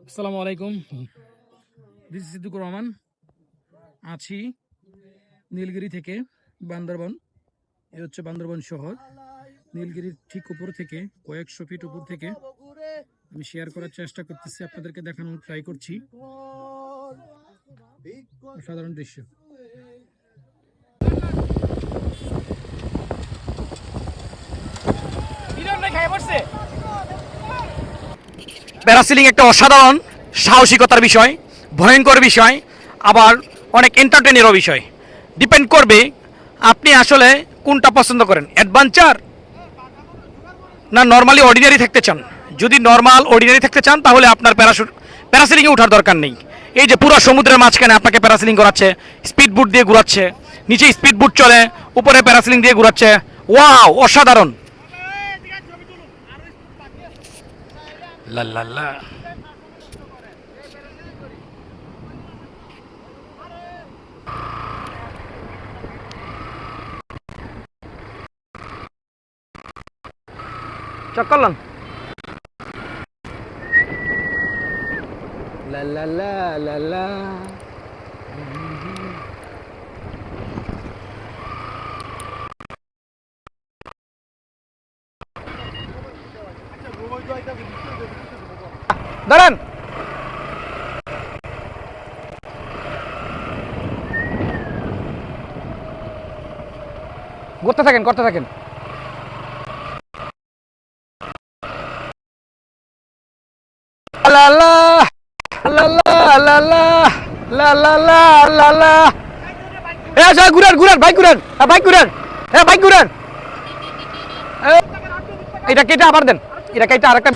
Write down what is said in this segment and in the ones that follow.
আসসালামু আলাইকুম। This is Siddiqur Rahman. আছি নীলগিরি থেকে বান্দরবন। এ হচ্ছে বান্দরবন শহর। নীলগিরির ঠিক উপর থেকে কয়েকশো ফিট উপর থেকে আমি শেয়ার করার চেষ্টা করতেছি, আপনাদেরকে দেখানোর ট্রাই করছি। অসাধারণ দৃশ্য। প্যারাসিলিং একটা অসাধারণ সাহসিকতার বিষয়, ভয়ঙ্কর বিষয়, আবার অনেক এন্টারটেইনেরও বিষয়। ডিপেন্ড করবে আপনি আসলে কোনটা পছন্দ করেন, অ্যাডভেঞ্চার না নর্মালি অর্ডিনারি থাকতে চান। যদি নর্মাল অর্ডিনারি থাকতে চান তাহলে আপনার প্যারাসিলিংয়ে ওঠার দরকার নেই। এই যে পুরো সমুদ্রের মাঝখানে আপনাকে প্যারাসিলিং করাচ্ছে, স্পিড বোট দিয়ে ঘুরাচ্ছে, নিচে স্পিড বোট চলে, উপরে প্যারাসিলিং দিয়ে ঘুরাচ্ছে। ওয়াও, অসাধারণ। লা লা লা। চক করলাম। লা লা লা লা লা। দাঁড়ান। করতে থাকেন, করতে থাকেন। লা লা লা লা লা লা লা লা লা লা লা। এ আচ্ছা, ঘুরেন ঘুরেন, বাইক ঘুরেন, বাইক ঘুরেন, বাইক ঘুরেন। এটা কেটে আবার দেন, এটা কেটে আরেকটা।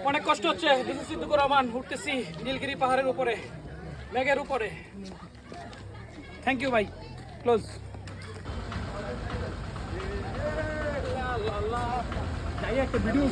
অনেক কষ্ট হচ্ছে। দিস ইজ সিদ্দিকুর রহমান, উঠতেছি নীলগিরি পাহাড়ের উপরে, মেঘের উপরে। থ্যাংক ইউ ভাই। ক্লোজ। যাই একটা ভিডিও